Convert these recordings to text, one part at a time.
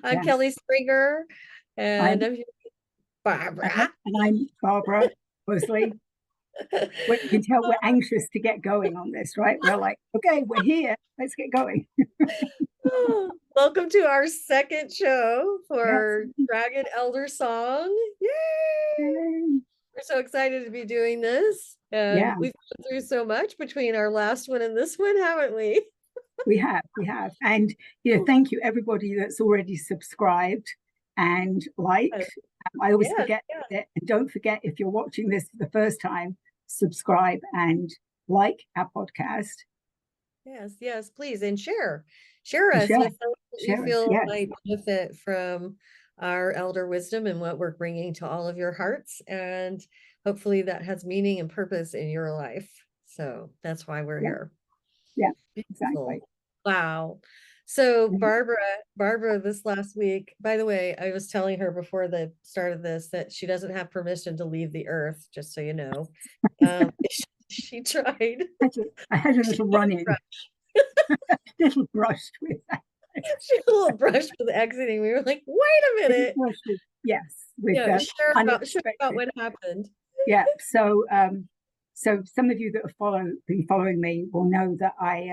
I'm Yes. Kelley Springer, and I'm I'm here with Barbara. and I'm Barbara Mosley. Well, you can tell we're anxious to get going on this, right? We're like, okay, we're here. Let's get going. Welcome to our second show Yes. for Dragon Elder Song. Yay! Yay. We're so excited to be doing this. And Yeah, we've gone through so much between our last one and this one, haven't we? we have. And thank you everybody that's already subscribed and liked. Yes, I always yes, forget yes, that. And don't forget, if you're watching this for the first time, subscribe and like our podcast yes, yes, please. And share and us share, with those that you share us. feel Yes, might benefit from our elder wisdom and what we're bringing to all of your hearts. And hopefully that has meaning and purpose in your life. So that's why we're yeah, here. yeah, exactly. Beautiful. Wow. So Mhm. Barbara, this last week, by the way, I was telling her before the start of this that she doesn't have permission to leave the earth, just so you know. She tried. I had a She little run in, little brushed with that. she had a little brush with exiting. We were like, wait a Little minute. brushed with, yes, with Yeah, share about unexpected. what happened. Yeah. So some of you that have been following me will know that I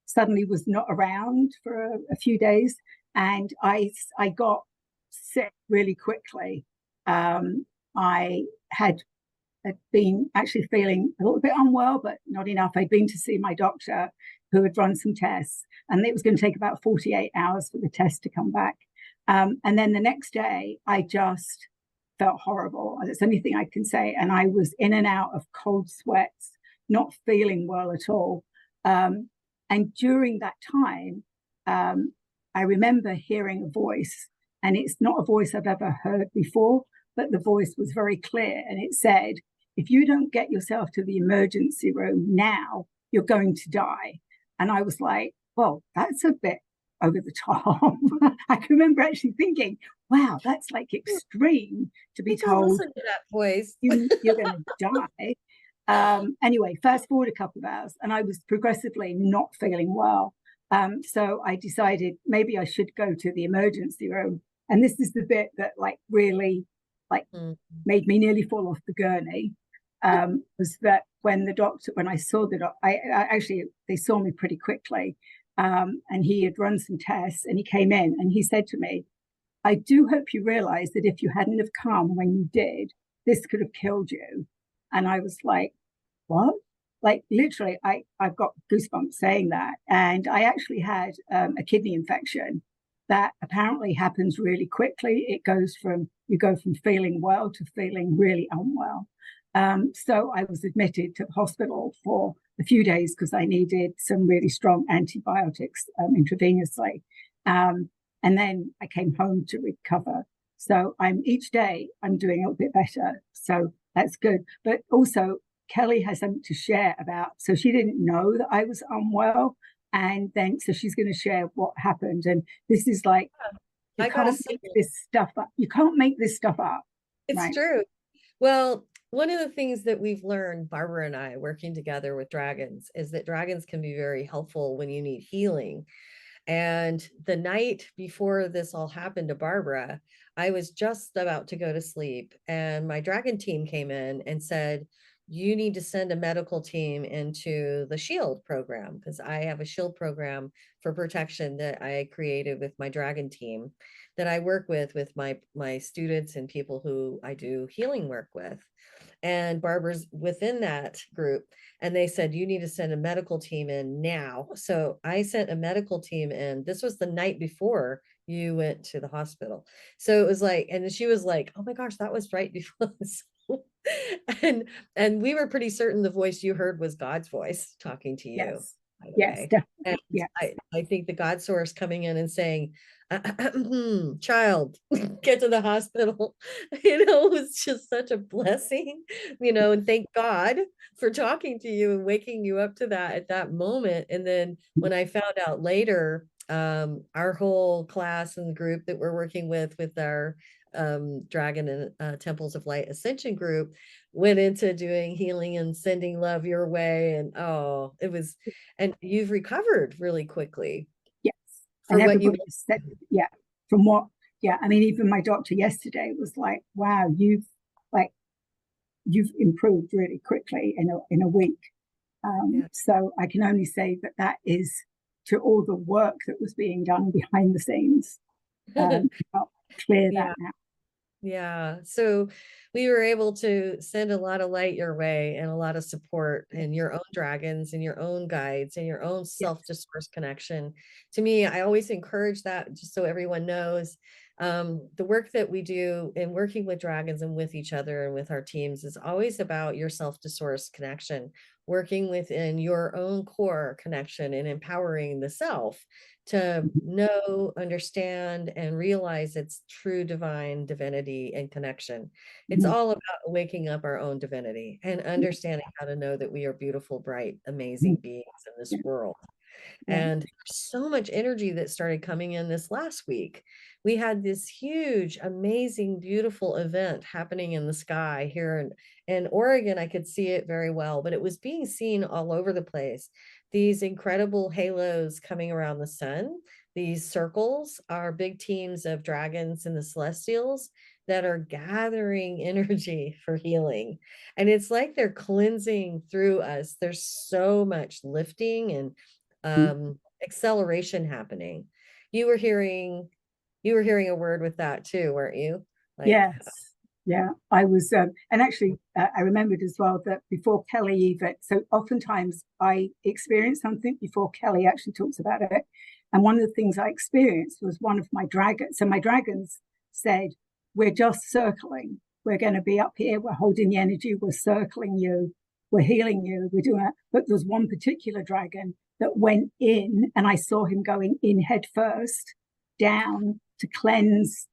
suddenly was not around for a few days, and I got sick really quickly. I had been actually feeling a little bit unwell, but not enough. I'd been to see my doctor who had run some tests, and it was going to take about 48 hours for the test to come back. And then the next day, I just felt horrible. That's the only thing I can say. And I was in and out of cold sweats, not feeling well at all. And during that time, I remember hearing a voice, and it's not a voice I've ever heard before, but the voice was very clear. And it said, if you don't get yourself to the emergency room now, you're going to die. And I was like, well, that's a bit over the top. I can remember actually thinking, wow, that's like extreme to be People told listen to that voice. you're going to die. Anyway, fast forward a couple of hours, and I was progressively not feeling well. So I decided maybe I should go to the emergency room. And this is the bit that like really like Mm. made me nearly fall off the gurney. Was that when I saw the doctor, I actually, they saw me pretty quickly. And he had run some tests and he came in and he said to me, I do hope you realize that if you hadn't have come when you did, this could have killed you. And I was like, what? Like literally, I've got goosebumps saying that. And I actually had a kidney infection that apparently happens really quickly. You go from feeling well to feeling really unwell. So I was admitted to the hospital for a few days because I needed some really strong antibiotics intravenously. And then I came home to recover. So each day I'm doing a little bit better. So that's good. But also Kelley has something to share about. So she didn't know that I was unwell. And then so she's going to share what happened. And this is like, you I got to can't see make this stuff up. You can't make this stuff up. it's Right. true. Well, one of the things that we've learned, Barbara and I, working together with dragons, is that dragons can be very helpful when you need healing. And the night before this all happened to Barbara, I was just about to go to sleep, and my dragon team came in and said, you need to send a medical team into the shield program because I have a shield program for protection that I created with my dragon team that I work with my students and people who I do healing work with. And Barbara's within that group, and they said you need to send a medical team in now. So I sent a medical team in. This was the night before you went to the hospital. So it was like, and she was like, oh my gosh, that was right before. and and we were pretty certain the voice you heard was God's voice talking to you, Yes. by the Yes, way. And definitely. Yes. I think the God source coming in and saying, child, get to the hospital, it was just such a blessing, and thank God for talking to you and waking you up to that at that moment. And then when I found out later, our whole class and group that we're working with our Dragon and Temples of Light Ascension group went into doing healing and sending love your way. And and you've recovered really quickly Yes. for And what you everybody said, yeah. from what, yeah, I mean, even my doctor yesterday was like, wow, like, you've improved really quickly in a week. Yeah. So I can only say that that is to all the work that was being done behind the scenes. Help clear that Yeah. now. Yeah. So we were able to send a lot of light your way and a lot of support and your own dragons and your own guides and your own Yes. self-to-source connection. To me, I always encourage that just so everyone knows the work that we do in working with dragons and with each other and with our teams is always about your self-to-source connection, working within your own core connection and empowering the self to know, understand, and realize its true divine divinity and connection. It's Mhm. all about waking up our own divinity and understanding how to know that we are beautiful, bright, Mhm. amazing beings in this Yeah, world. yeah. And so much energy that started coming in this last week. We had this huge, amazing, beautiful event happening in the sky here in Oregon. I could see it very well, but it was being seen all over the place. These incredible halos coming around the sun. These circles are big teams of dragons and the celestials that are gathering energy for healing. And it's like they're cleansing through us. There's so much lifting and Mhm. acceleration happening. You were hearing you were hearing a word with that too, weren't you? Like, Yes, yeah. I was, and actually, I remembered as well that before Kelley even, so oftentimes I experience something before Kelley actually talks about it. And one of the things I experienced was one of my dragons. So my dragons said, "We're just circling. We're going to be up here. We're holding the energy. We're circling you. We're healing you. We're doing that." But there was one particular dragon that went in, and I saw him going in head first down to cleanse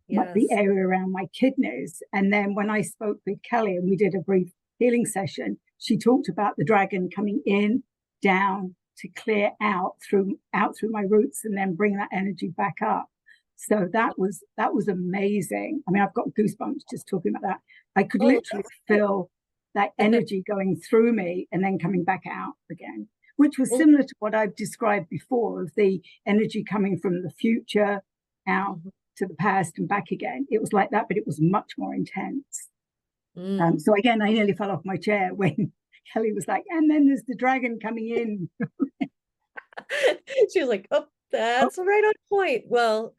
the yes, area around my kidneys. And then when I spoke with Kelley and we did a brief healing session, she talked about the dragon coming in, down to clear out through my roots and then bring that energy back up. So that was amazing. I mean, I've got goosebumps just talking about that. I could oh, literally feel that energy going through me and then coming back out again, which was well, similar to what I've described before of the energy coming from the future out mhm, to the past and back again. It was like that, but it was much more intense. mm. So again, I nearly fell off my chair when Kelley was like, "And then there's the dragon coming in." She was like, oh, Oh, that's right on point. Well,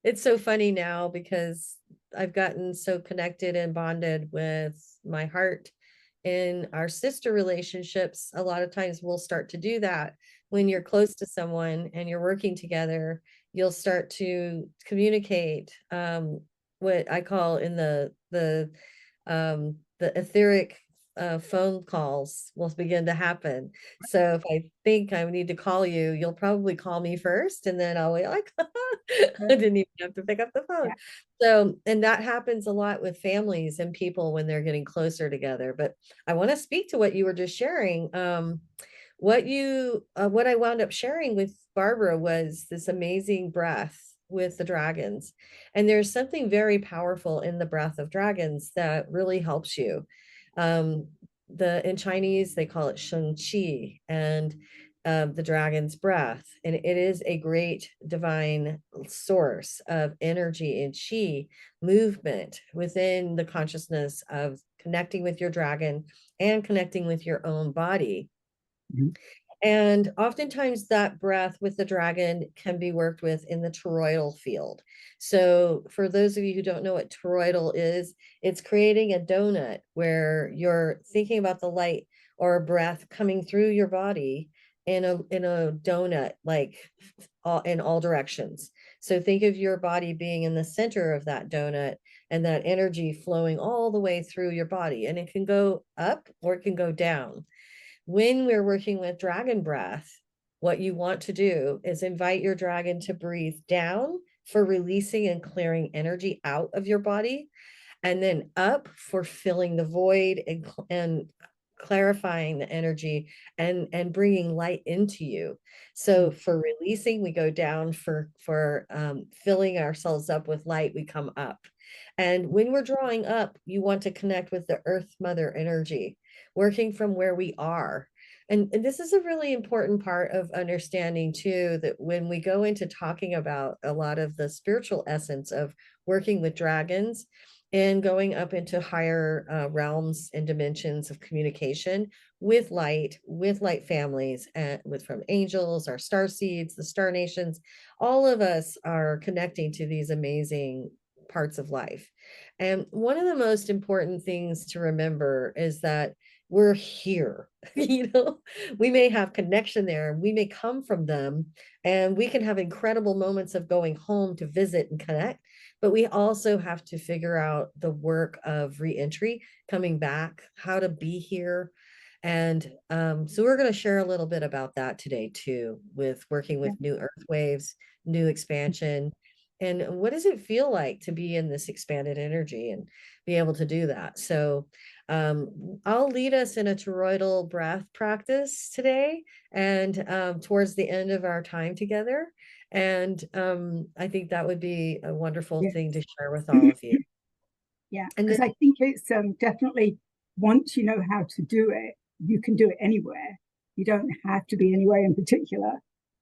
it's so funny now because I've gotten so connected and bonded with my heart in our sister relationships. A lot of times we'll start to do that when you're close to someone and you're working together. You'll start to communicate what I call in the etheric phone calls will begin to happen. So if I think I need to call you, you'll probably call me first, and then I'll be like, I didn't even have to pick up the phone. yeah. So, and that happens a lot with families and people when they're getting closer together. But I want to speak to what you were just sharing. What I wound up sharing with Barbara was this amazing breath with the dragons. And there's something very powerful in the breath of dragons that really helps you. Um, in Chinese, they call it sheng qi, and the dragon's breath. And it is a great divine source of energy and qi movement within the consciousness of connecting with your dragon and connecting with your own body. Mhm. And oftentimes that breath with the dragon can be worked with in the toroidal field. So for those of you who don't know what toroidal is, it's creating a donut where you're thinking about the light or breath coming through your body in a donut, like in all directions. So think of your body being in the center of that donut and that energy flowing all the way through your body. And it can go up or it can go down. When we're working with dragon breath, what you want to do is invite your dragon to breathe down for releasing and clearing energy out of your body, and then up for filling the void and clarifying the energy and bringing light into you. So for releasing, we go down. For filling ourselves up with light, we come up. And when we're drawing up, you want to connect with the earth mother energy, working from where we are. And this is a really important part of understanding too, that when we go into talking about a lot of the spiritual essence of working with dragons and going up into higher realms and dimensions of communication with light families, and with from angels, our star seeds, the star nations, all of us are connecting to these amazing parts of life. And one of the most important things to remember is that we're here. You know, we may have connection there, we may come from them, and we can have incredible moments of going home to visit and connect, but we also have to figure out the work of reentry, coming back, how to be here. And so we're going to share a little bit about that today too, with working Yeah, with new earth waves, new expansion, and what does it feel like to be in this expanded energy and be able to do that. So I'll lead us in a toroidal breath practice today, and towards the end of our time together. And I think that would be a wonderful yeah, thing to share with all of you. yeah. And then, Because I think it's definitely, once you know how to do it, you can do it anywhere. You don't have to be anywhere in particular.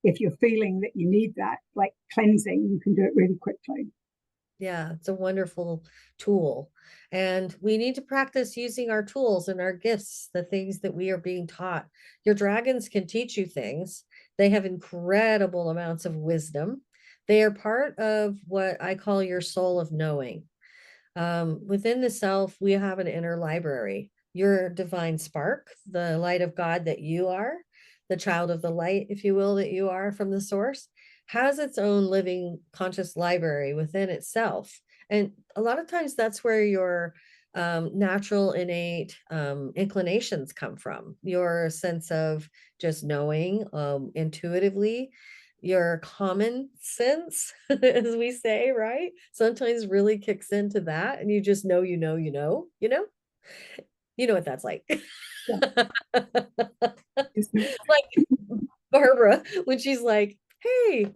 If you're feeling that you need that, like cleansing, you can do it really quickly. yeah, it's a wonderful tool. And we need to practice using our tools and our gifts, the things that we are being taught. Your dragons can teach you things. They have incredible amounts of wisdom. They are part of what I call your soul of knowing. Within the self, we have an inner library. Your divine spark, the light of God that you are, the child of the light, if you will, that you are from the source, has its own living conscious library within itself. And a lot of times that's where your natural innate inclinations come from, your sense of just knowing intuitively, your common sense, as we say, right? Sometimes really kicks into that, and you just know, you know what that's like. Yeah, just Like Barbara, when she's like, "Hey,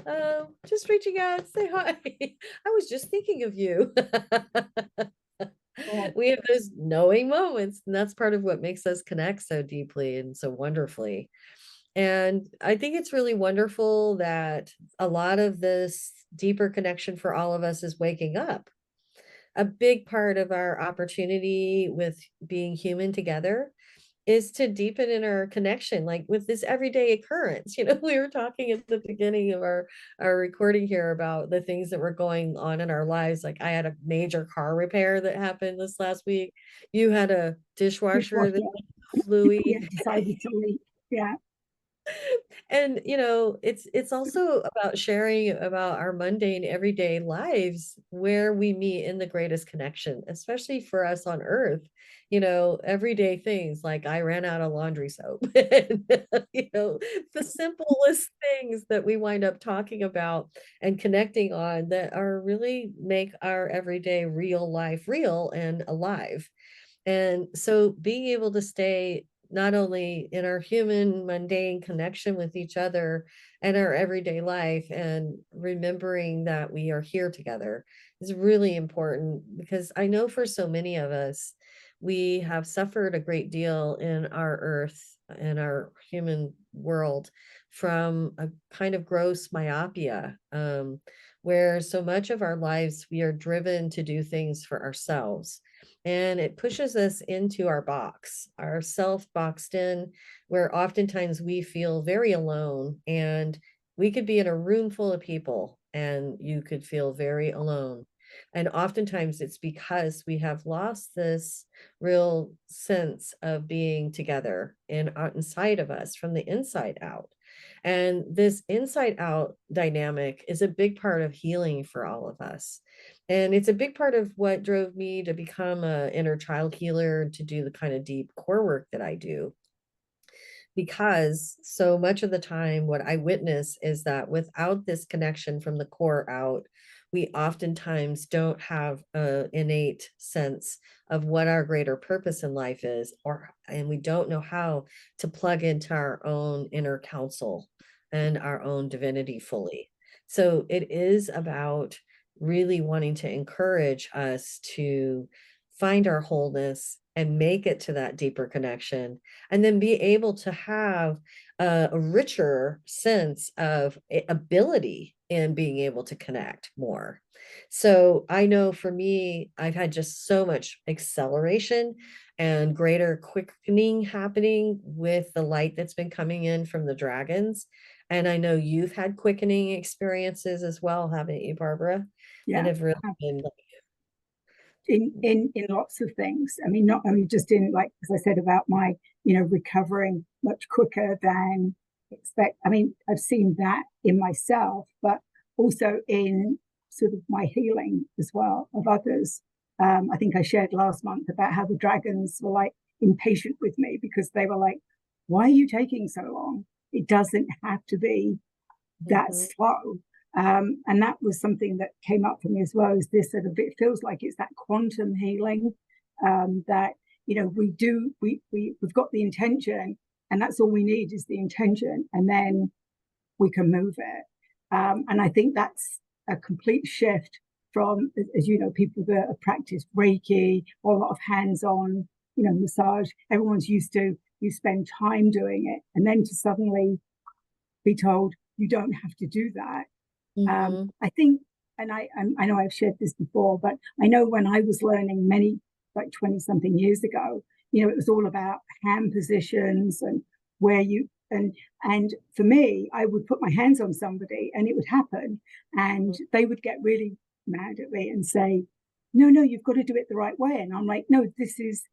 just reaching out, say hi. I was just thinking of you." oh, We have those knowing moments, and that's part of what makes us connect so deeply and so wonderfully. And I think it's really wonderful that a lot of this deeper connection for all of us is waking up. A big part of our opportunity with being human together is to deepen in our connection, like with this everyday occurrence. You know, we were talking at the beginning of our recording here about the things that were going on in our lives. Like I had a major car repair that happened this last week. You had a dishwasher that dishwasher. flew. Yeah, decided to leave. Yeah, And you know, it's also about sharing about our mundane everyday lives where we meet in the greatest connection, especially for us on earth. You know, everyday things like I ran out of laundry soap. And, you know, the simplest things that we wind up talking about and connecting on that are really make our everyday real life real and alive. And so being able to stay not only in our human mundane connection with each other and our everyday life, and remembering that we are here together is really important, because I know for so many of us, we have suffered a great deal in our earth and our human world from a kind of gross myopia, where so much of our lives we are driven to do things for ourselves, and it pushes us into our box, our self boxed in, where oftentimes we feel very alone. And we could be in a room full of people and you could feel very alone. And oftentimes it's because we have lost this real sense of being together and inside of us from the inside out. And this inside out dynamic is a big part of healing for all of us. And it's a big part of what drove me to become a inner child healer, to do the kind of deep core work that I do, because so much of the time what I witness is that without this connection from the core out, we oftentimes don't have a innate sense of what our greater purpose in life is, or and we don't know how to plug into our own inner counsel and our own divinity fully. So it is about really wanting to encourage us to find our wholeness and make it to that deeper connection, and then be able to have a richer sense of ability in being able to connect more. So I know for me, I've had just so much acceleration and greater quickening happening with the light that's been coming in from the dragons. And I know you've had quickening experiences as well, haven't you, Barbara? That Yeah. have really been In lots of things. I mean, not only just in, like, as I said about my, recovering much quicker than expect. I mean, I've seen that in myself, but also in sort of my healing as well of others. I think I shared last month about how the dragons were like impatient with me because they were like, "Why are you taking so long? It doesn't have to be that Mhm. slow." And that was something that came up for me as well. Is this sort of, it feels like it's that quantum healing, that we've got the intention, and that's all we need is the intention, and then we can move it. And I think that's a complete shift from, as you know, people that have practiced Reiki or a lot of hands-on, massage. Everyone's used to, you spend time doing it, and then to suddenly be told you don't have to do that. Mhm. I think, and I know I've shared this before, but I know when I was learning many, like 20 something years ago, it was all about hand positions and where you, and for me, I would put my hands on somebody and it would happen, and they would get really mad at me and say, "No, no, you've got to do it the right way." And I'm like, "No, this is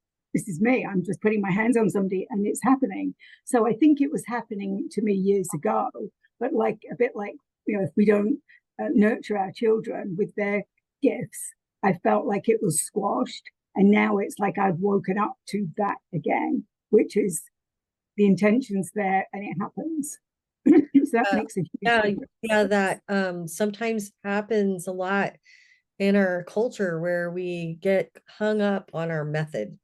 me. I'm just putting my hands on somebody and it's happening." So I think it was happening to me years ago, but like a bit like, if we don't nurture our children with their gifts, I felt like it was squashed. And now it's like I've woken up to that again, which is the intentions there and it happens. So that Uh, makes a huge yeah, difference. yeah, that sometimes happens a lot in our culture where we get hung up on our method.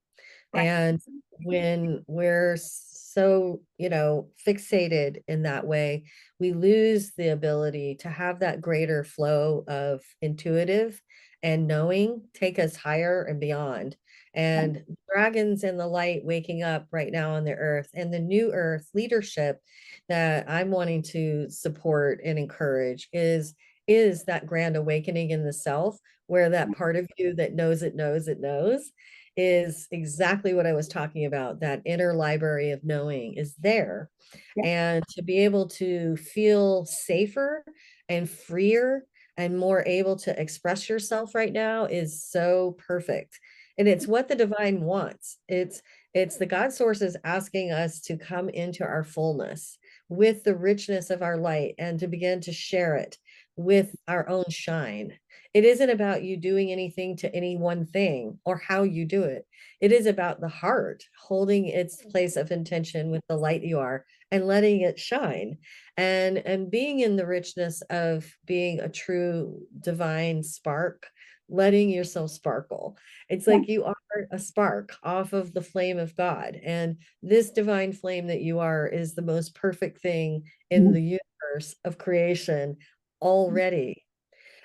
Right. And when we're so, fixated in that way, we lose the ability to have that greater flow of intuitive and knowing take us higher and beyond. Right. And dragons and the light waking up right now on the earth and the new earth leadership that I'm wanting to support and encourage is that grand awakening in the self, where that part of you that knows it knows it knows is exactly what I was talking about. That inner library of knowing is there. Yeah. And to be able to feel safer and freer and more able to express yourself right now is so perfect. And it's what the divine wants. It's the God sources asking us to come into our fullness with the richness of our light and to begin to share it with our own shine. It isn't about you doing anything to any one thing or how you do it. It is about the heart holding its place of intention with the light you are and letting it shine, and being in the richness of being a true divine spark, letting yourself sparkle. It's Yeah. like you are a spark off of the flame of God, and this divine flame that you are is the most perfect thing in the universe of creation already.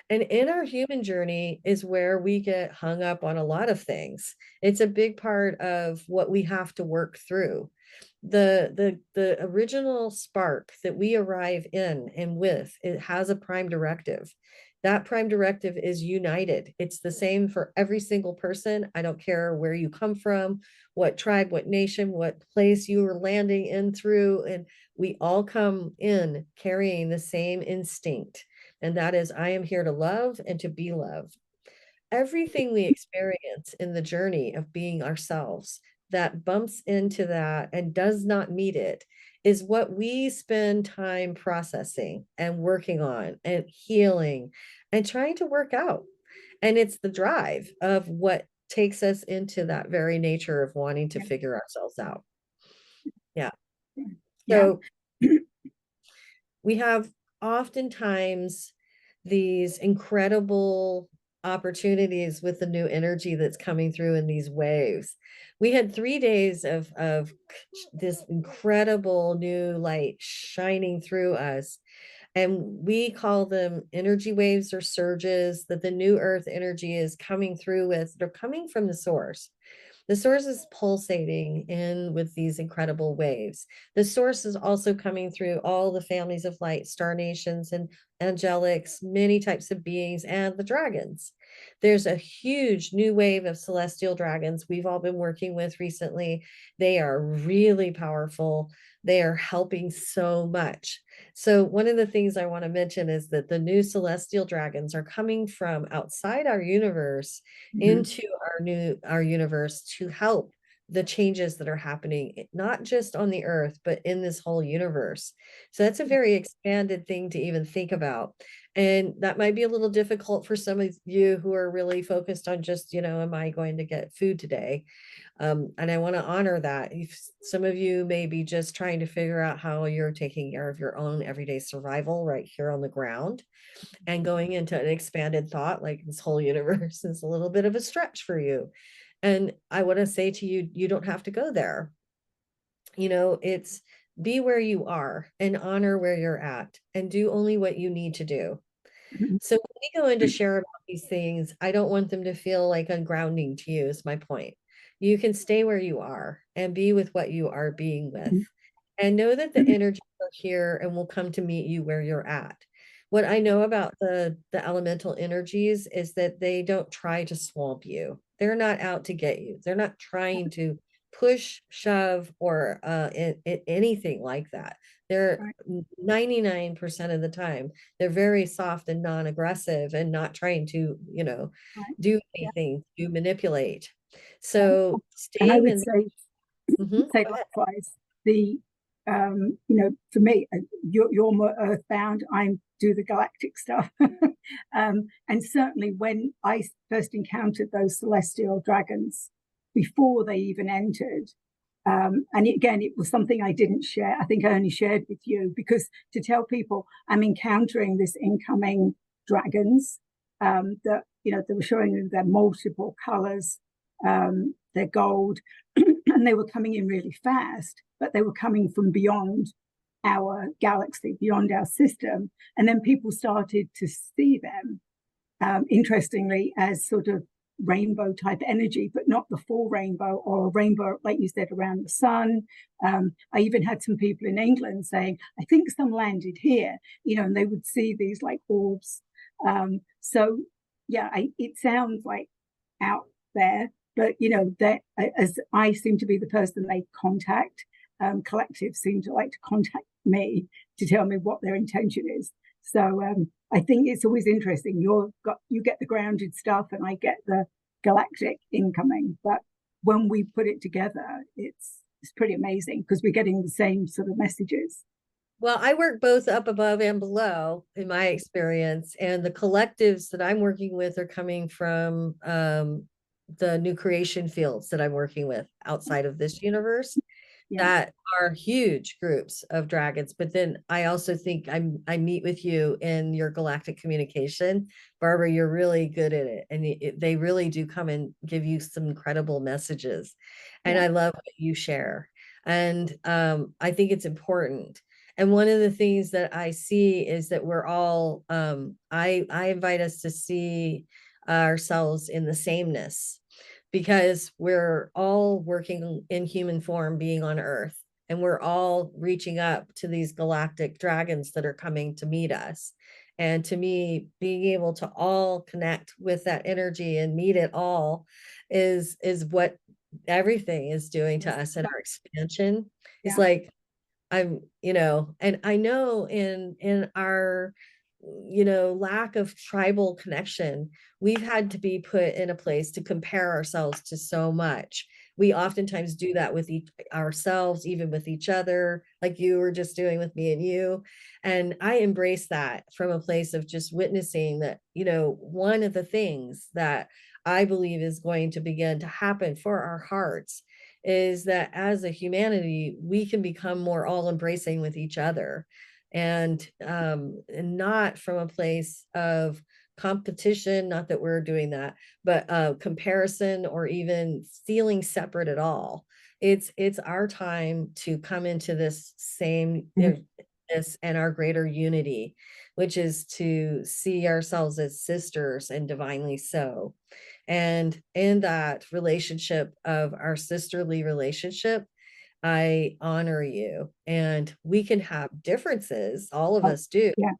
And in our human journey is where we get hung up on a lot of things. It's a big part of what we have to work through. The original spark that we arrive in and with, it has a prime directive. That prime directive is united. It's the same for every single person. I don't care where you come from, what tribe, what nation, what place you are landing in through, and we all come in carrying the same instinct, and that is, I am here to love and to be loved. Everything we experience in the journey of being ourselves that bumps into that and does not meet it is what we spend time processing and working on and healing and trying to work out. And it's the drive of what takes us into that very nature of wanting to Yeah. figure ourselves out. Yeah. Yeah. So we have oftentimes these incredible opportunities with the new energy that's coming through in these waves. We had 3 days of this incredible new light shining through us, and we call them energy waves or surges that the new earth energy is coming through with. They're coming from the source. The source is pulsating in with these incredible waves. The source is also coming through all the families of light, star nations and angelics, many types of beings, and the dragons. There's a huge new wave of celestial dragons we've all been working with recently. They are really powerful. They are helping so much. So, one of the things I want to mention is that the new celestial dragons are coming from outside our universe Mhm. into our universe to help the changes that are happening not just on the earth but in this whole universe. So that's a very expanded thing to even think about, and that might be a little difficult for some of you who are really focused on just, am I going to get food today? And I want to honor that. If some of you may be just trying to figure out how you're taking care of your own everyday survival right here on the ground, and going into an expanded thought like this whole universe is a little bit of a stretch for you. And I want to say to you, you don't have to go there. It's be where you are and honor where you're at and do only what you need to do. Mhm. So when we go in to share about these things, I don't want them to feel like ungrounding to you, is my point. You can stay where you are and be with what you are being with, Mhm. and know that the Mhm. energies are here and will come to meet you where you're at. What I know about the elemental energies is that they don't try to swamp you. They're not out to get you. They're not trying to push, shove, or anything like that. They're Right, 99% of the time, they're very soft and non-aggressive and not trying to, right. do Yeah, anything to manipulate. yeah. So And I staying would in. say, Mhm, say go ahead. likewise, the for me, you're more earthbound. I do the galactic stuff. And certainly when I first encountered those celestial dragons, before they even entered, and again, it was something I didn't share. I think I only shared with you because to tell people I'm encountering this incoming dragons, that they were showing their multiple colors, their gold, and they were coming in really fast, but they were coming from beyond our galaxy, beyond our system. And then people started to see them, interestingly, as sort of rainbow type energy, but not the full rainbow or a rainbow, like you said, around the sun. I even had some people in England saying, I think some landed here, and they would see these like orbs. So, yeah, it sounds like out there, but that as I seem to be the person they contact, collectives seem to like to contact me to tell me what their intention is. So I think it's always interesting. You get the grounded stuff, and I get the galactic incoming. But when we put it together, it's pretty amazing because we're getting the same sort of messages. Well, I work both up above and below in my experience, and the collectives that I'm working with are coming from the new creation fields that I'm working with outside of this universe, Yeah, that are huge groups of dragons. But then I also think I meet with you in your galactic communication. Barbara, you're really good at it. And they really do come and give you some incredible messages. And yeah. I love what you share. And I think it's important. And one of the things that I see is that we're all, I invite us to see ourselves in the sameness, because we're all working in human form being on earth, and we're all reaching up to these galactic dragons that are coming to meet us. And to me, being able to all connect with that energy and meet it all is what everything is doing to Yes, us in our expansion. It's yeah. like and I know in our, lack of tribal connection, we've had to be put in a place to compare ourselves to so much. We oftentimes do that with ourselves, even with each other, like you were just doing with me and you. And I embrace that from a place of just witnessing that, one of the things that I believe is going to begin to happen for our hearts is that as a humanity, we can become more all embracing with each other, and not from a place of competition, not that we're doing that, but comparison or even feeling separate at all. It's our time to come into this same Mhm. oneness and our greater unity, which is to see ourselves as sisters and divinely so. And in that relationship of our sisterly relationship, I honor you. And we can have differences, all of Oh, us do. yeah,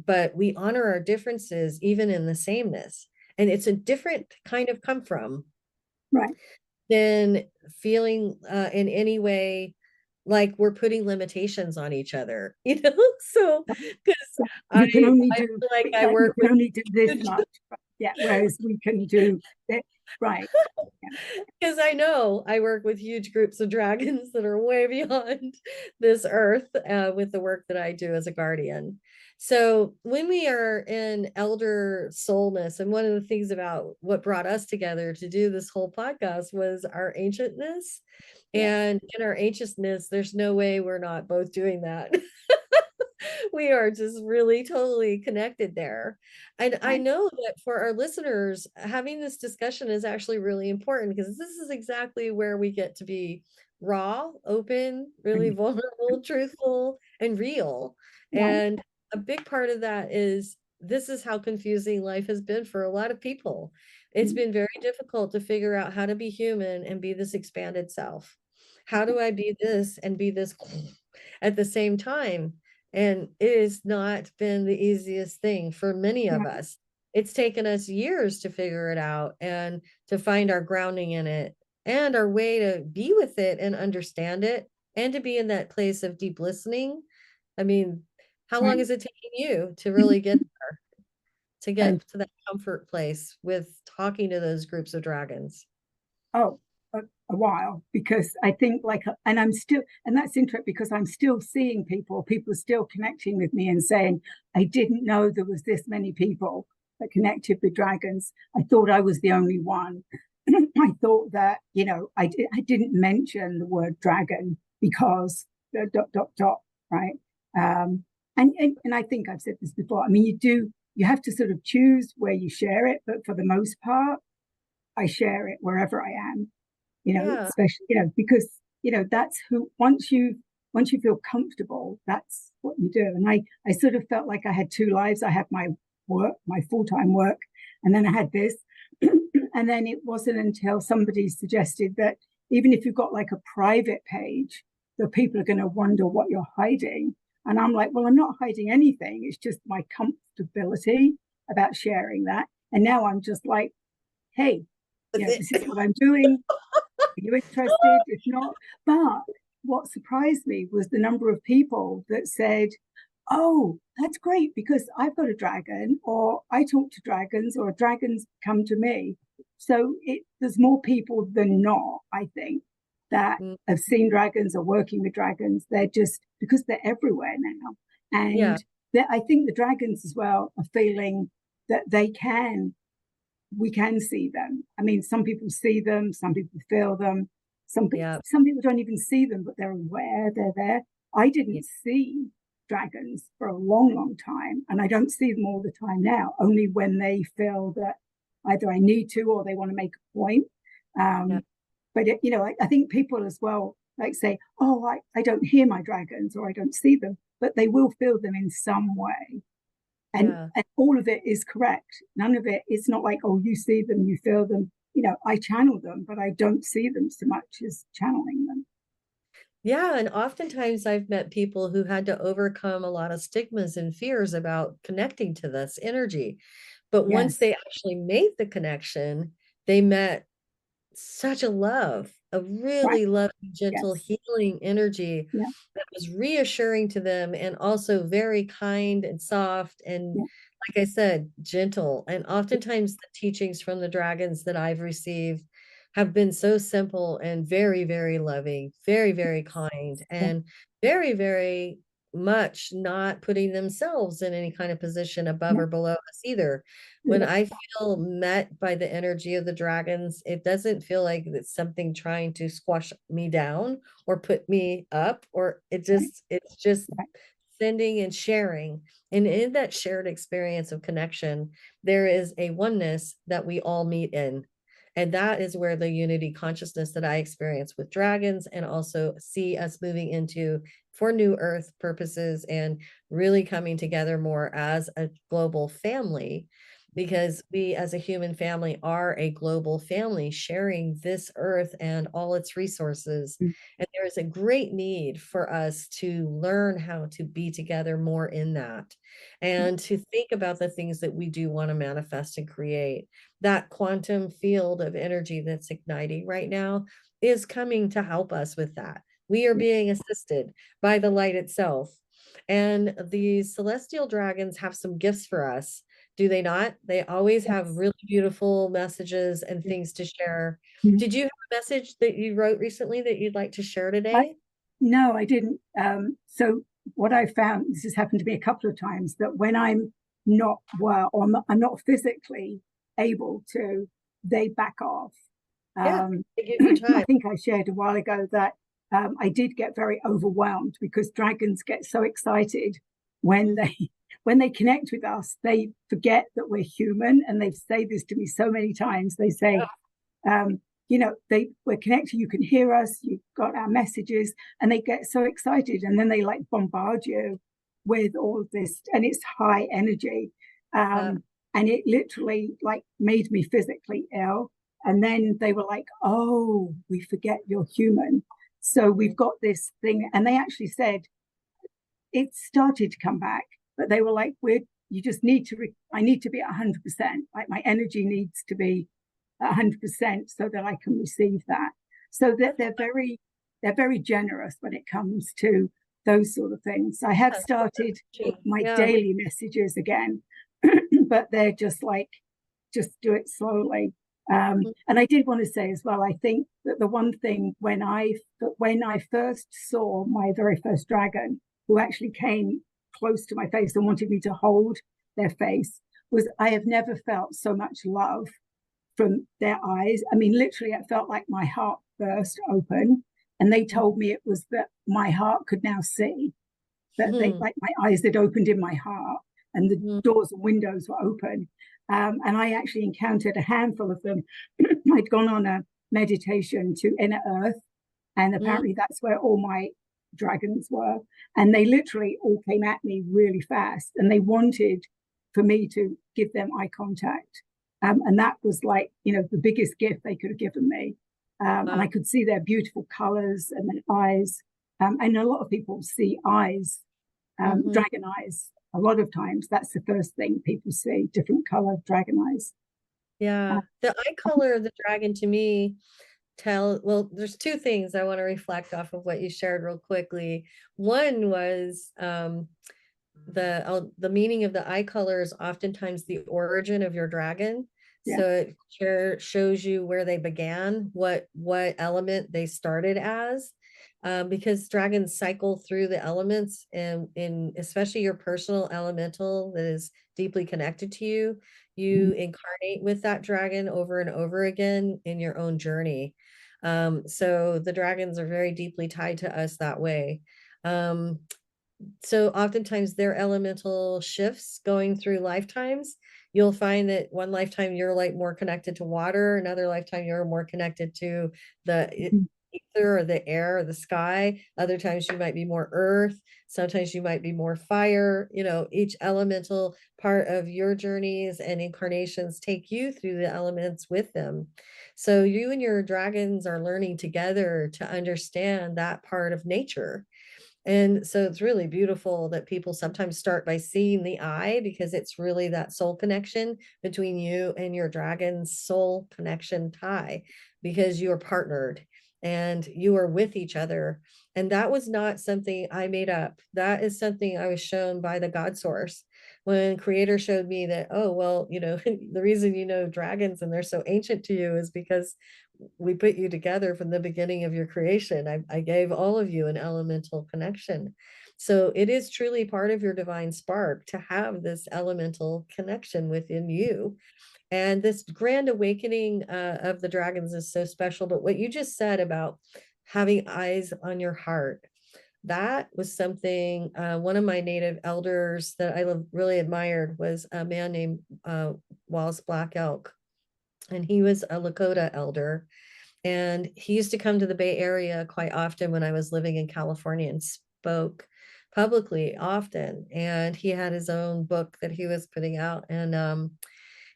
But we honor our differences even in the sameness. And it's a different kind of come from right. than feeling in any way like we're putting limitations on each other, you know? So, because Yeah. I You can only I do, feel like I like, you work can with only do this much. Yeah, whereas we can do it. Right. Yeah, because I know I work with huge groups of dragons that are way beyond this earth with the work that I do as a guardian. So when we are in elder soulness, and one of the things about what brought us together to do this whole podcast was our ancientness. yeah, And in our ancientness, there's no way we're not both doing that. We are just really totally connected there. And I right. know that for our listeners, having this discussion is actually really important because this is exactly where we get to be raw, open, really Mhm. vulnerable, truthful, and real. Right. And a big part of that is this is how confusing life has been for a lot of people. It's Mm, been very difficult to figure out how to be human and be this expanded self. How do I be this and be this at the same time? And it has not been the easiest thing for many of right. us. It's taken us years to figure it out and to find our grounding in it and our way to be with it and understand it and to be in that place of deep listening. I mean, how long Right. is it taking you to really get there, to Oh, get to that comfort place with talking to those groups of dragons? oh, a while, because I think like, and I'm still, and that's interesting because I'm still seeing people are still connecting with me and saying, I didn't know there was this many people that connected with dragons. I thought I was the only one. I thought that, I didn't mention the word dragon because dot, dot, dot, right? Um, and I think I've said this before. I mean, you have to sort of choose where you share it, but for the most part, I share it wherever I am, Yeah, especially, because, that's who, once you feel comfortable, that's what you do. And I sort of felt like I had two lives. I had my work, my full-time work, and then I had this. And then it wasn't until somebody suggested that even if you've got like a private page, the people are going to wonder what you're hiding. And I'm like, well, I'm not hiding anything. It's just my comfortability about sharing that. And now I'm just like, hey, with this is it. what I'm doing. Are you interested? If not, but what surprised me was the number of people that said, oh, that's great because I've got a dragon, or I talk to dragons, or dragons come to me. So there's more people than not, I think, that Mm, have seen dragons or working with dragons. They're just because they're everywhere now. yeah, And I think the dragons as well are feeling that we can see them. I mean, some people see them, some people feel them, yeah, some people don't even see them, but they're aware they're there. I yeah, didn't see dragons for a long, long time, and I don't see them all the time now. Only when they feel that either I need to or they want to make a point. yeah, Um, but I think people as well like say, "Oh, I don't hear my dragons or I don't see them," but they will feel them in some way, yeah. and all of it is correct. None of it, it's not like, oh, you see them, you feel them. I channel them, but I don't see them so much as channeling them. Yeah, and oftentimes I've met people who had to overcome a lot of stigmas and fears about connecting to this energy. But once Yes. they actually made the connection, they met such a love, a Right. really loving, gentle, Yes. healing energy Yeah. that was reassuring to them and also very kind and soft and, Yeah. like I said, gentle. And oftentimes the teachings from the dragons that I've received have been so simple and very, very loving, very, very kind, Yeah. and very, very much not putting themselves in any kind of position above Yeah. or below us either. When Yeah. I feel met by the energy of the dragons, it doesn't feel like it's something trying to squash me down or put me up, or Right. it's just Right. sending and sharing. And in that shared experience of connection, there is a oneness that we all meet in. And that is where the unity consciousness that I experience with dragons and also see us moving into for new earth purposes and really coming together more as a global family, because we as a human family are a global family sharing this earth and all its resources. Mm, And there is a great need for us to learn how to be together more in that mm, and to think about the things that we do want to manifest and create. That quantum field of energy that's igniting right now is coming to help us with that. We are yeah, being assisted by the light itself. And the celestial dragons have some gifts for us, do they not? They always have yes, really beautiful messages and yeah. things to share. Mm. Did you have a message that you wrote recently that you'd like to share I today? No, I didn't. So what I found, this has happened to me a couple of times, that when I'm not well or I'm not physically able to, they back off. Yeah, Um, they give you I time. think I shared a while ago that I did get very overwhelmed because dragons get so excited when Mhm. they when they connect with us. They forget that we're human, and they've said this to me so many times. They say, um, we're connected, you can hear us, you've got our messages, and they get so excited, and then they like bombard you with all of this, and it's high energy. Yeah. And it literally like made me physically ill. And then they were like, oh, we forget you're human, so we've got this thing. And they actually said it started to come back, but they were like, we're you just need to I need to be 100%, like my energy needs to be 100% so that I can receive that. So that That's they're very generous when it comes to those sort of things. I have started my yeah. daily messages again, but they're just like, just do it slowly. And I did want to say as well, I think that the one thing when I first saw my very first dragon, who actually came close to my face and wanted me to hold their face, was I have never felt so much love from their eyes. I mean, literally, it felt like my heart burst open. And they told me it was that my heart could now see, that they Mhm. like my eyes had opened in my heart and the Mhm. doors and windows were open. And I actually encountered a handful of them. I'd gone on a meditation to Inner Earth, and Mhm. apparently that's where all my dragons were. And they literally all came at me really fast, and they wanted for me to give them eye contact. And that was like, the biggest gift they could have given me. And I Wow. could see their beautiful colors and their eyes. And a lot of people see eyes, Mhm. dragon eyes. A lot of times, that's the first thing people see: different color dragon eyes. Yeah. The eye color of the dragon to me well, there's two things I want to reflect off of what you shared real quickly. One was the meaning of the eye color is oftentimes the origin of your dragon. Yeah. So it shows you where they began, what element they started as. Because dragons cycle through the elements, and in especially your personal elemental that is deeply connected to you, you incarnate with that dragon over and over again in your own journey. So the dragons are very deeply tied to us that way. Um, so oftentimes their elemental shifts going through lifetimes. You'll find that one lifetime you're like more connected to water, another lifetime you're more connected to the ether or the air or the sky. Other times you might be more earth. Sometimes you might be more fire. Each elemental part of your journeys and incarnations take you through the elements with them. So you and your dragons are learning together to understand that part of nature. And so it's really beautiful that people sometimes start by seeing the eye, because it's really that soul connection between you and your dragon's soul connection tie, because you are partnered and you are with each other. And that was not something I made up. That is something I was shown by the God source. When creator showed me that, oh, well, the reason dragons and they're so ancient to you is because we put you together from the beginning of your creation. I gave all of you an elemental connection. So it is truly part of your divine spark to have this elemental connection within you. And this grand awakening of the dragons is so special. But what you just said about having eyes on your heart, that was something one of my native elders that I really admired was a man named Wallace Black Elk. and he was a Lakota elder. And he used to come to the Bay Area quite often when I was living in California and spoke publicly often. And he had his own book that he was putting out. And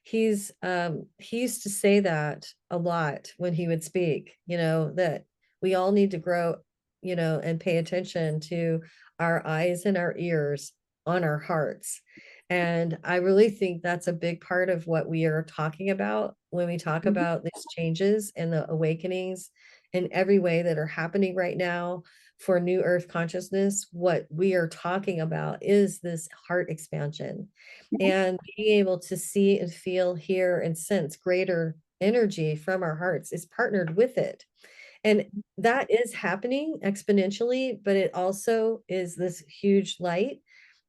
he used to say that a lot when he would speak, that we all need to grow, and pay attention to our eyes and our ears on our hearts. And I really think that's a big part of what we are talking about when we talk Mhm. about these changes and the awakenings in every way that are happening right now for new earth consciousness. What we are talking about is this heart expansion Yeah. and being able to see and feel, hear, and sense greater energy from our hearts is partnered with it. And that is happening exponentially, but it also is this huge light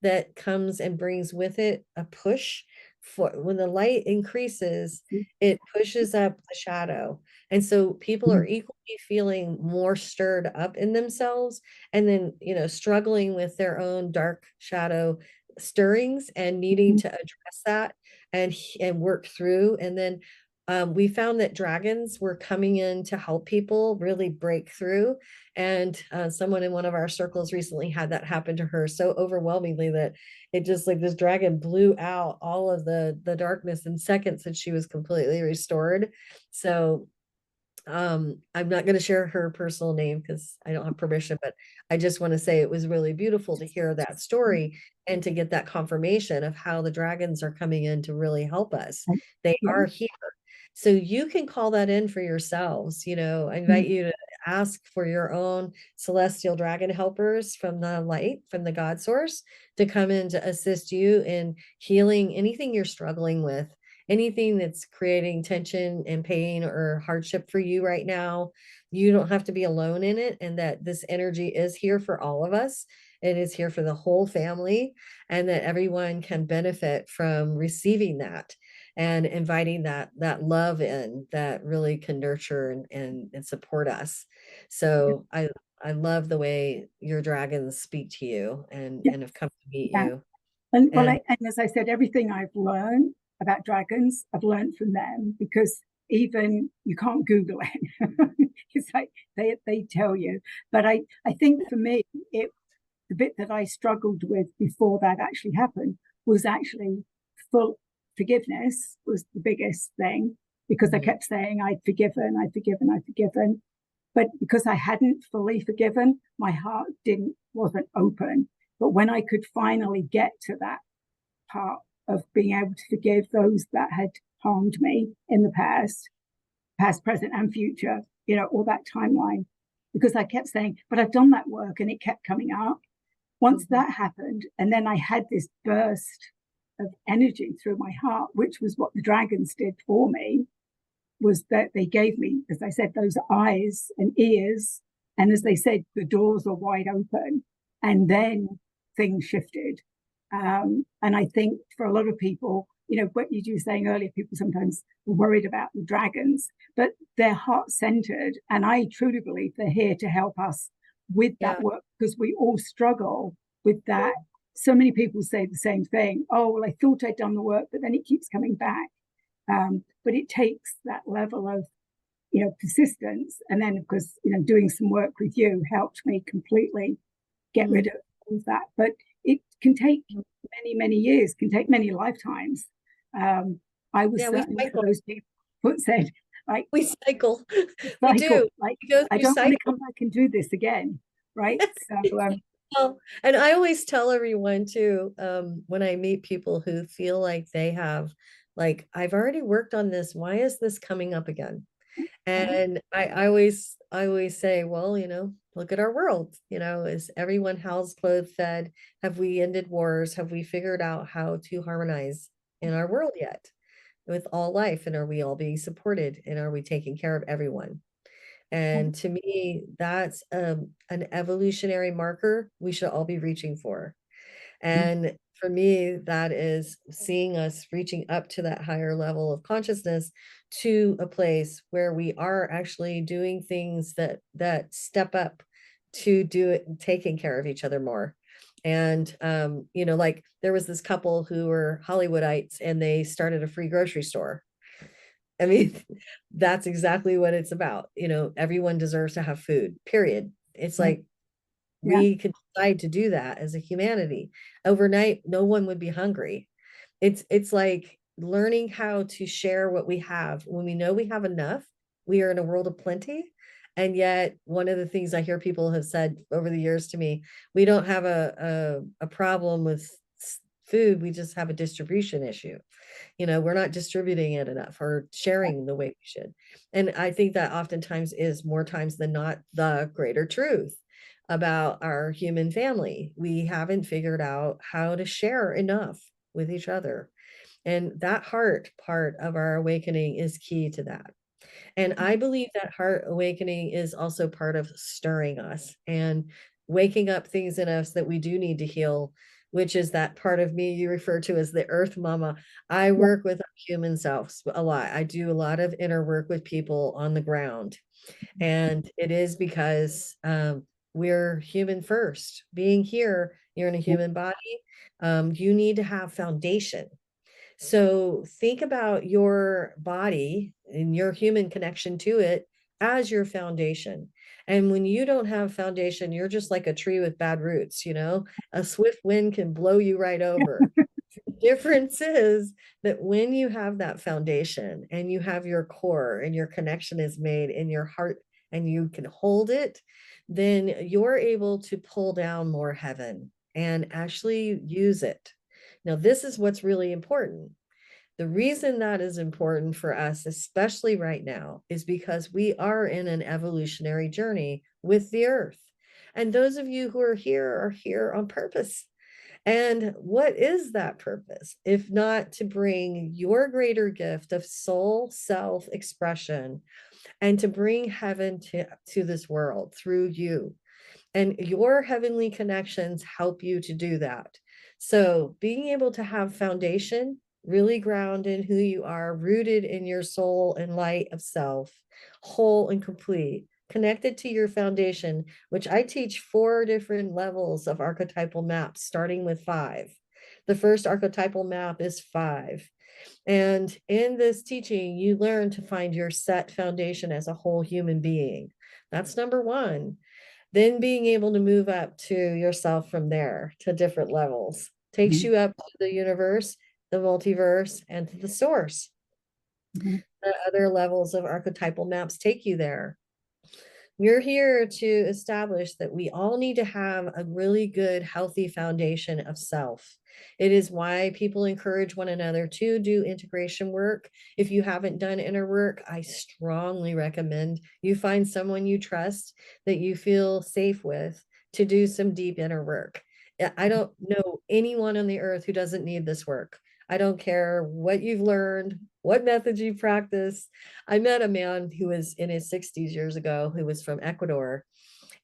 that comes and brings with it a push. For when the light increases, it pushes up the shadow. And so people are Mhm. equally feeling more stirred up in themselves and then, struggling with their own dark shadow stirrings and needing Mhm. to address that and work through. And then we found that dragons were coming in to help people really break through. And someone in one of our circles recently had that happen to her so overwhelmingly that it just like this dragon blew out all of the darkness in seconds and she was completely restored. So I'm not going to share her personal name because I don't have permission, but I just want to say it was really beautiful to hear that story and to get that confirmation of how the dragons are coming in to really help us. They Yeah. are here. So you can call that in for yourselves. I invite Mhm. you to ask for your own celestial dragon helpers from the light, from the God source, to come in to assist you in healing anything you're struggling with, anything that's creating tension and pain or hardship for you right now. You don't have to be alone in it, and that this energy is here for all of us. It is here for the whole family, and that everyone can benefit from receiving that and inviting that love in that really can nurture and support us. So I love the way your dragons speak to you Yeah. and have come to meet Yeah. you. And well, And and as I said, everything I've learned about dragons, I've learned from them because even you can't Google it. It's like they tell you. But I think for me, it the bit that I struggled with before that actually happened was actually full forgiveness was the biggest thing because I Mhm. kept saying I'd forgiven, I'd forgiven. But because I hadn't fully forgiven, my heart didn't wasn't open. But when I could finally get to that part of being able to forgive those that had harmed me in the past, present, and future, all that timeline, because I kept saying, but I've done that work and it kept coming up. Once Mhm. that happened, and then I had this burst of energy through my heart, which was what the dragons did for me, was that they gave me, as I said, those eyes and ears. And as they said, the doors are wide open. And then things shifted. And I think for a lot of people, what you were saying earlier, people sometimes are worried about the dragons, but they're heart centered. And I truly believe they're here to help us with that Yeah. work because we all struggle with that. So many people say the same thing. Oh, well, I thought I'd done the work, but then it keeps coming back. But it takes that level of persistence, and then of course doing some work with you helped me completely get rid Mhm. of all of that. But it can take many years, can take many lifetimes. um, I was Yeah, we certainly one of cycle. those people who said like We cycle. We cycle, do. like We go I through don't want to cycles. come back and do this again, right? So Well, and I always tell everyone too, when I meet people who feel like they have, like, I've already worked on this. Why is this coming up again? yeah. And I always say, well, look at our world. Is everyone housed, clothed, fed? Have we ended wars? Have we figured out how to harmonize in our world yet with all life? And are we all being supported? And are we taking care of everyone? And to me, that's an evolutionary marker we should all be reaching for. And for me, that is seeing us reaching up to that higher level of consciousness to a place where we are actually doing things that step up to do it, taking care of each other more. And like there was this couple who were Hollywoodites and they started a free grocery store I mean, that's exactly what it's about. Everyone deserves to have food, period. It's Yeah. like Yeah. we could decide to do that as a humanity. Overnight, no one would be hungry. It's like learning how to share what we have. When we know we have enough, we are in a world of plenty. And yet, one of the things I hear people have said over the years to me, we don't have a problem with food, we just have a distribution issue. We're not distributing it enough or sharing the way we should. And I think that oftentimes is more times than not the greater truth about our human family. We haven't figured out how to share enough with each other. And that heart part of our awakening is key to that. And I believe that heart awakening is also part of stirring us and waking up things in us that we do need to heal, which is that part of me you refer to as the earth mama. I Yeah. work with our human selves a lot. I do a lot of inner work with people on the ground. And it is because we're human first. Being here, you're in a Yeah. human body. You need to have foundation. So think about your body and your human connection to it as your foundation. And when you don't have foundation, you're just like a tree with bad roots, a swift wind can blow you right over. The difference is that when you have that foundation and you have your core and your connection is made in your heart and you can hold it, then you're able to pull down more heaven and actually use it. Now, this is what's really important. The reason that is important for us, especially right now, is because we are in an evolutionary journey with the earth. And those of you who are here on purpose. And what is that purpose, if not to bring your greater gift of soul self expression and to bring heaven to this world through you? And your heavenly connections help you to do that. So being able to have foundation, really ground in who you are, rooted in your soul and light of self, whole and complete, connected to your foundation, which I teach 4 different levels of archetypal maps, starting with 5. The first archetypal map is 5. And in this teaching, you learn to find your set foundation as a whole human being. That's number 1. Then being able to move up to yourself from there to different levels takes Mhm. you up to the universe, the multiverse, and to the source. Mhm. The other levels of archetypal maps take you there. You're here to establish that we all need to have a really good, healthy foundation of self. It is why people encourage one another to do integration work. If you haven't done inner work, I strongly recommend you find someone you trust that you feel safe with to do some deep inner work. I don't know anyone on the earth who doesn't need this work. I don't care what you've learned, what methods you practice. I met a man who was in his 60s years ago who was from Ecuador.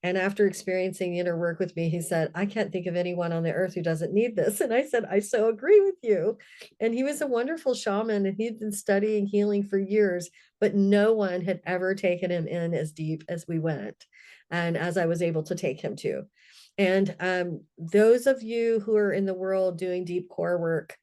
And after experiencing inner work with me, he said, I can't think of anyone on the earth who doesn't need this. And I said, I so agree with you. And he was a wonderful shaman and he'd been studying healing for years, but no one had ever taken him in as deep as we went and as I was able to take him to. And those of you who are in the world doing deep core work,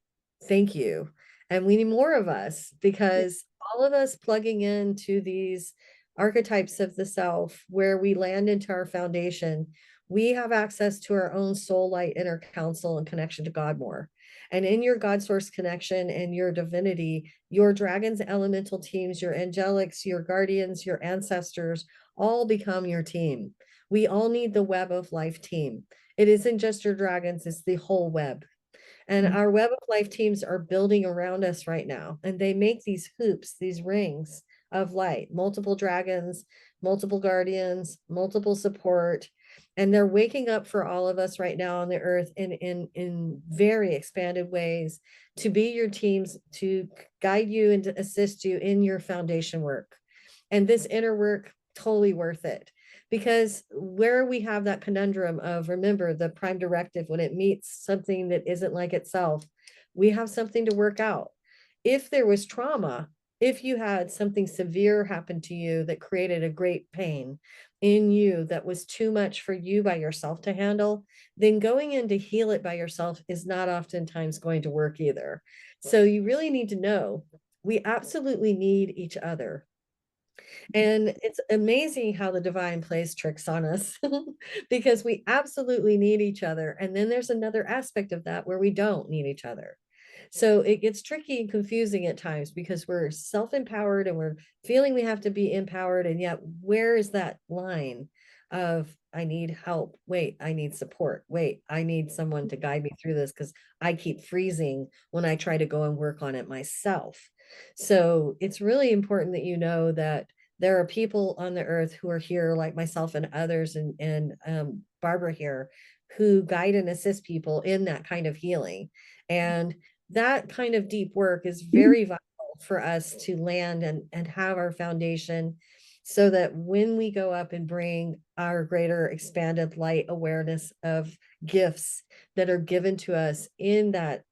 thank you. And we need more of us because all of us plugging into these archetypes of the self where we land into our foundation, we have access to our own soul light inner counsel and connection to God more. And in your God source connection and your divinity, your dragons, elemental teams, your angelics, your guardians, your ancestors all become your team. We all need the web of life team. It isn't just your dragons, it's the whole web. And Mhm. our web of life teams are building around us right now. And they make these hoops, these rings of light, multiple dragons, multiple guardians, multiple support. And they're waking up for all of us right now on the earth in very expanded ways to be your teams, to guide you and to assist you in your foundation work. And this inner work, totally worth it because where we have that conundrum of remember the prime directive when it meets something that isn't like itself, we have something to work out. If there was trauma, if you had something severe happen to you that created a great pain in you that was too much for you by yourself to handle, then going in to heal it by yourself is not oftentimes going to work either. So you really need to know we absolutely need each other. And it's amazing how the divine plays tricks on us because we absolutely need each other. And then there's another aspect of that where we don't need each other. So it gets tricky and confusing at times because we're self-empowered and we're feeling we have to be empowered. And yet, where is that line of I need help? Wait, I need support. Wait, I need someone to guide me through this because I keep freezing when I try to go and work on it myself. So it's really important that you know that there are people on the earth who are here, like myself and others, and Barbara here, who guide and assist people in that kind of healing. And that kind of deep work is very vital for us to land and have our foundation so that when we go up and bring our greater expanded light awareness of gifts that are given to us in that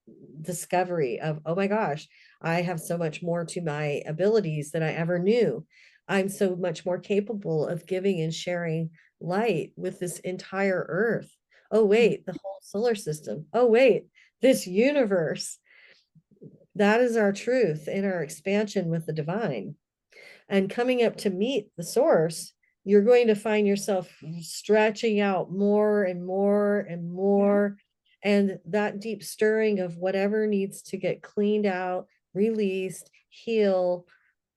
discovery of, oh my gosh, I have so much more to my abilities than I ever knew. I'm so much more capable of giving and sharing light with this entire earth. Oh, wait, the whole solar system. Oh, wait, this universe. That is our truth in our expansion with the divine. And coming up to meet the source, you're going to find yourself stretching out more and more and Yeah. more. And that deep stirring of whatever needs to get cleaned out, released, heal,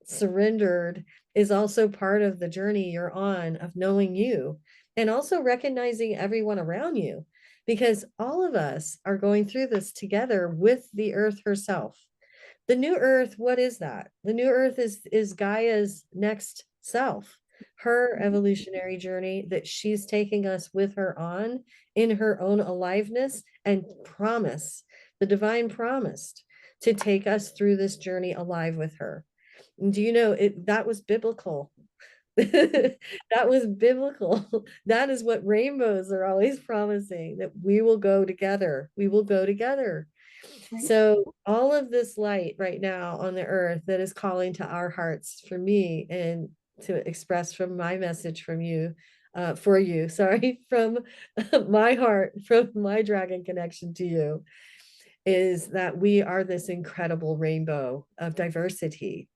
surrendered is also part of the journey you're on of knowing you and also recognizing everyone around you because all of us are going through this together with the earth herself. The new earth, what is that? The new earth is Gaia's next self, her evolutionary journey that she's taking us with her on in her own aliveness and promise, the divine promised to take us through this journey alive with her. Do you know it that was biblical? That was biblical. That is what rainbows are always promising, that we will go together. We will go together. Right. So all of this light right now on the earth that is calling to our hearts for me and to express from my message from you, for you, sorry, from my heart, from my dragon connection to you, is that we are this incredible rainbow of diversity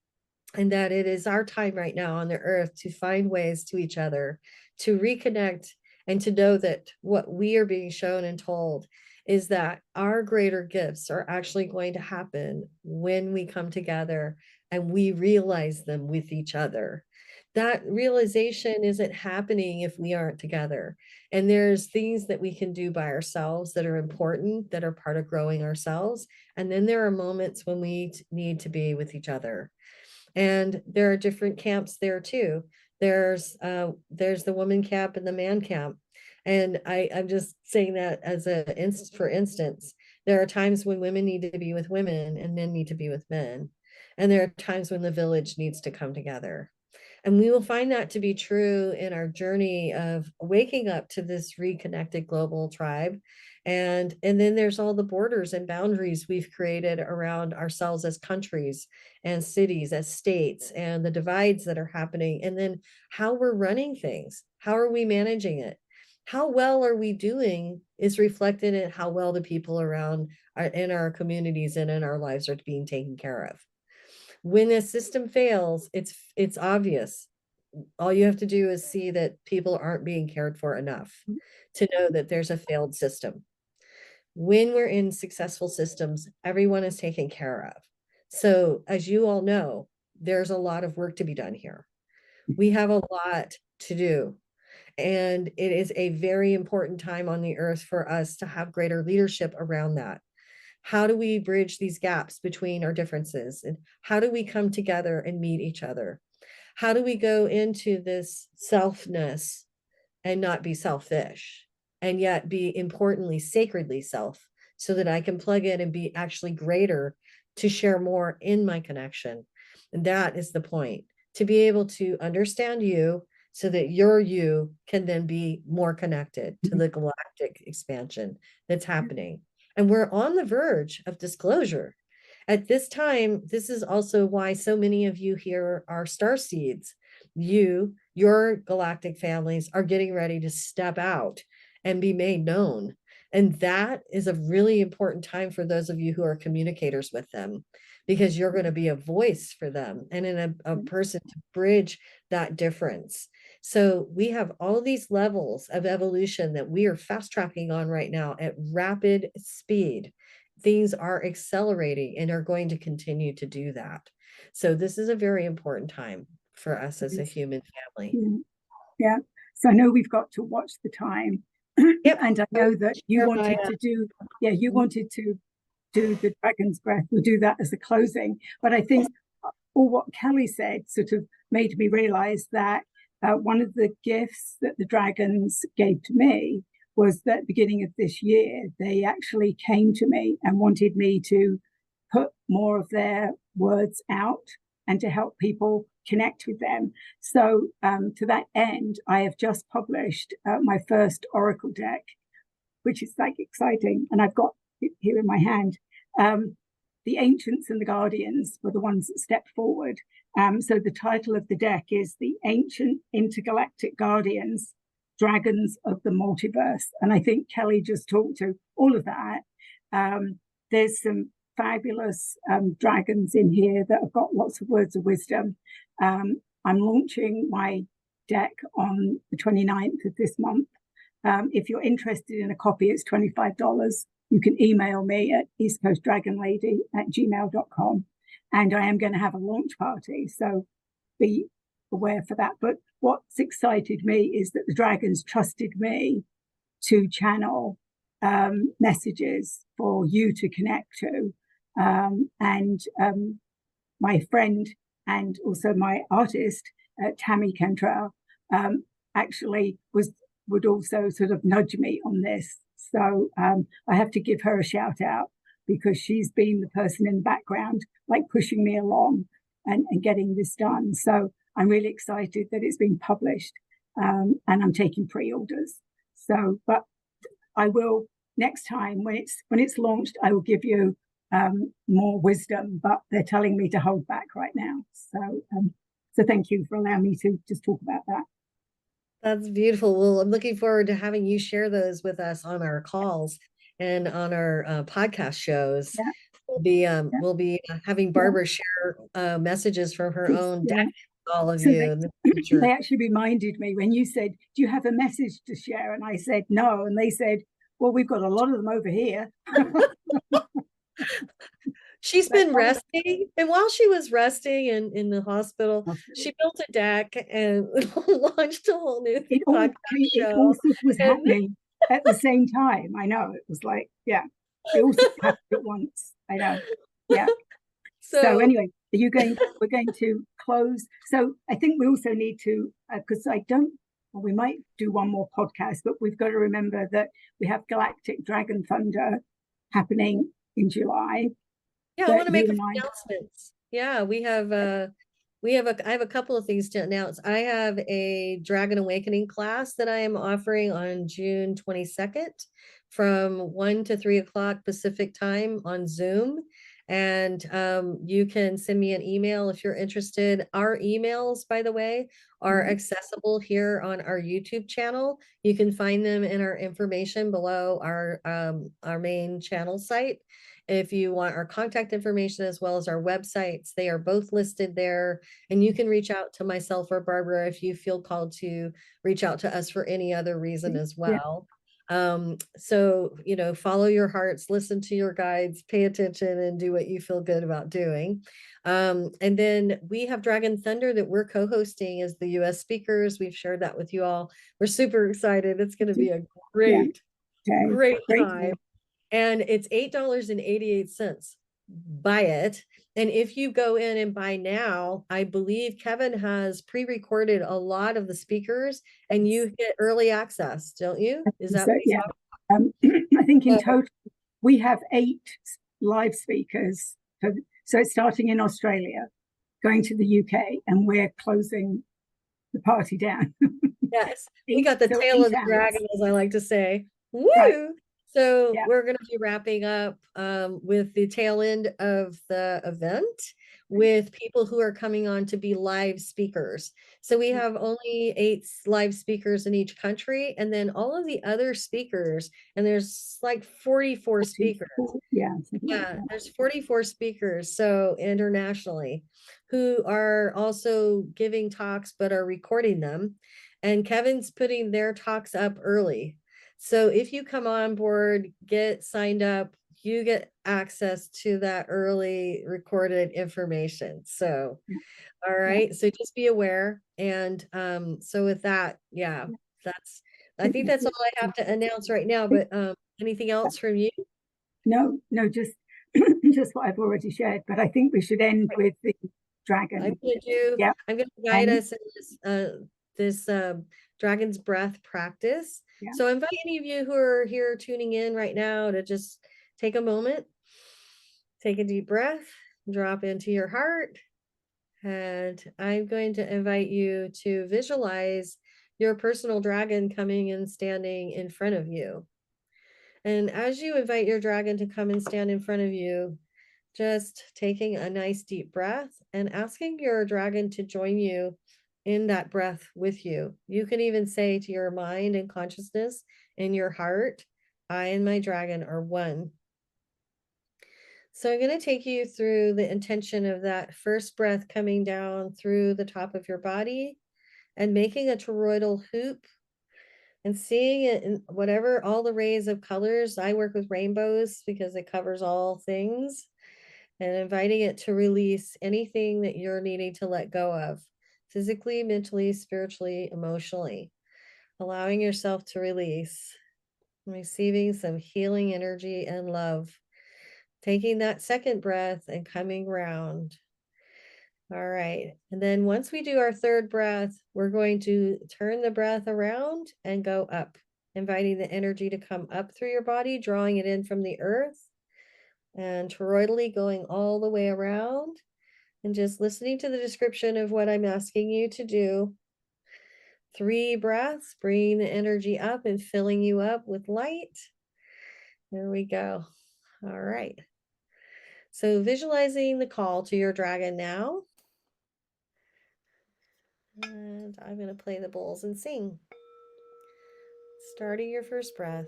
and that it is our time right now on the earth to find ways to each other, to reconnect, and to know that what we are being shown and told is that our greater gifts are actually going to happen when we come together and we realize them with each other. That realization isn't happening if we aren't together. And there's things that we can do by ourselves that are important, that are part of growing ourselves. And then there are moments when we need to be with each other, and there are different camps there too. There's the woman camp and the man camp, and I'm just saying that as for instance, there are times when women need to be with women and men need to be with men, and there are times when the village needs to come together. And we will find that to be true in our journey of waking up to this reconnected global tribe. And then there's all the borders and boundaries we've created around ourselves as countries and cities, as states, and the divides that are happening. And then how we're running things. How are we managing it? How well are we doing is reflected in how well the people around in our communities and in our lives are being taken care of. When a system fails, it's obvious. All you have to do is see that people aren't being cared for enough to know that there's a failed system. When we're in successful systems, everyone is taken care of. So, as you all know, there's a lot of work to be done here. We have a lot to do. And it is a very important time on the earth for us to have greater leadership around that. How do we bridge these gaps between our differences? And how do we come together and meet each other? How do we go into this selfness and not be selfish and yet be importantly sacredly self so that I can plug in and be actually greater to share more in my connection? And that is the point, to be able to understand you so that your you can then be more connected to the galactic expansion that's happening. And we're on the verge of disclosure. At this time, this is also why so many of you here are star seeds. Your galactic families are getting ready to step out and be made known. And that is a really important time for those of you who are communicators with them, because you're going to be a voice for them and a person to bridge that difference. So we have all these levels of evolution that we are fast tracking on right now at rapid speed. Things are accelerating and are going to continue to do that. So this is a very important time for us as a human family. Yeah. Yeah. So I know we've got to watch the time. Yep. And I know that you wanted to do, you wanted to do the Dragon's Breath. We'll do that as a closing. But I think all what Kelley said sort of made me realize that one of the gifts that the dragons gave to me was that beginning of this year, they actually came to me and wanted me to put more of their words out and to help people connect with them. So to that end, I have just published my first Oracle deck, which is like exciting. And I've got it here in my hand. The Ancients and the Guardians were the ones that stepped forward. So the title of the deck is The Ancient Intergalactic Guardians, Dragons of the Multiverse. And I think Kelley just talked to all of that. There's some fabulous dragons in here that have got lots of words of wisdom. I'm launching my deck on the 29th of this month. If you're interested in a copy, it's $25. You can email me at eastcoastdragonlady@gmail.com. And I am going to have a launch party, so be aware for that. But what's excited me is that the dragons trusted me to channel messages for you to connect to. My friend and also my artist, Tammy Cantrell, actually would also sort of nudge me on this. So I have to give her a shout out because she's been the person in the background, like pushing me along and getting this done. So I'm really excited that it's been published and I'm taking pre-orders. So, but I will next time when it's launched, I will give you more wisdom, but they're telling me to hold back right now. So thank you for allowing me to just talk about that. That's beautiful. Well, I'm looking forward to having you share those with us on our calls and on our podcast shows. Yeah. We'll be having Barbara share messages from her own deck with all of so you in the future. They actually reminded me when you said, "Do you have a message to share?" And I said, "No." And they said, "Well, we've got a lot of them over here." She's been resting, and while she was resting in the hospital, she built a deck and launched a whole new podcast show. It also was happening at the same time. I know, it was like, yeah, it also happened at once. I know, yeah. So anyway, we're going to close. So I think we also need to, because we might do one more podcast, but we've got to remember that we have Galactic Dragon Thunder happening in July. Yeah, I want to make a few announcements. Yeah, I have a couple of things to announce. I have a Dragon Awakening class that I am offering on June 22nd from 1 to 3 o'clock Pacific time on Zoom. And you can send me an email if you're interested. Our emails, by the way, are accessible here on our YouTube channel. You can find them in our information below our main channel site. If you want our contact information as well as our websites, they are both listed there. And you can reach out to myself or Barbara if you feel called to reach out to us for any other reason as well. So, follow your hearts, listen to your guides, pay attention, and do what you feel good about doing. And then we have Dragon Thunder that we're co-hosting as the US speakers. We've shared that with you all. We're super excited. It's going to be a great time. And it's $8.88. Buy it. And if you go in and buy now, I believe Kevin has pre-recorded a lot of the speakers and you get early access, don't you? Is that what yeah? I think in total we have 8 live speakers. So it's starting in Australia, going to the UK, and we're closing the party down. Yes, we got the tail of the dragon, as I like to say. Woo! Right. So we're going to be wrapping up with the tail end of the event. with people who are coming on to be live speakers. So we have only 8 live speakers in each country, and then all of the other speakers, and there's like 44 speakers. Yeah, something like Yeah, that. there's 44 speakers, so internationally, who are also giving talks but are recording them. And Kevin's putting their talks up early. So if you come on board, get signed up, you get access to that early recorded information. So, Yeah, all yeah, right. So just be aware. And so with that, yeah, yeah. that's I think that's all I have to announce right now. But anything else from you? No, no, just just what I've already shared. But I think we should end with the dragon. Yeah, I'm gonna guide and us in this dragon's breath practice. yeah, So I invite any of you who are here tuning in right now to just take a moment, take a deep breath, drop into your heart, and I'm going to invite you to visualize your personal dragon coming and standing in front of you. And as you invite your dragon to come and stand in front of you, just taking a nice deep breath and asking your dragon to join you in that breath with you. You can even say to your mind and consciousness in your heart, I and my dragon are one. So I'm going to take you through the intention of that first breath coming down through the top of your body and making a toroidal hoop and seeing it in whatever all the rays of colors. I work with rainbows because it covers all things, and inviting it to release anything that you're needing to let go of physically, mentally, spiritually, emotionally, allowing yourself to release, receiving some healing energy and love, taking that second breath and coming round. All right. And then once we do our third breath, we're going to turn the breath around and go up, inviting the energy to come up through your body, drawing it in from the earth and toroidally going all the way around and just listening to the description of what I'm asking you to do. 3 breaths, bringing the energy up and filling you up with light. There we go. All right. So visualizing the call to your dragon now. And I'm going to play the bowls and sing. Starting your first breath.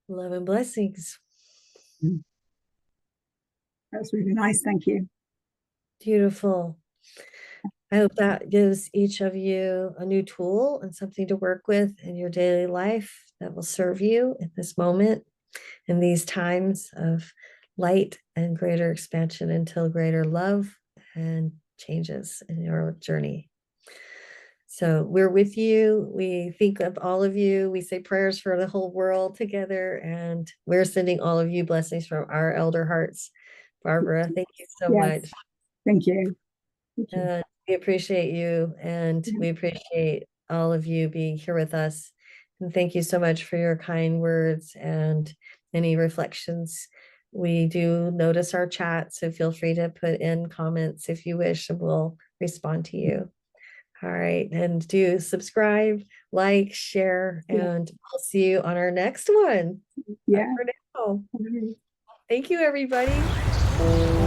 Love and blessings. Mm. That's really nice. Thank you. Beautiful. I hope that gives each of you a new tool and something to work with in your daily life that will serve you at this moment, in these times of light and greater expansion until greater love and changes in your journey. So we're with you. We think of all of you. We say prayers for the whole world together, and we're sending all of you blessings from our elder hearts. Barbara, thank you so Yes. much. Thank you. Thank you. We appreciate you, and we appreciate all of you being here with us. And thank you so much for your kind words and any reflections. We do notice our chat, so feel free to put in comments if you wish, and we'll respond to you. All right, and do subscribe, like, share, Yeah. and I'll see you on our next one. Yeah. For now. Okay. Thank you, everybody.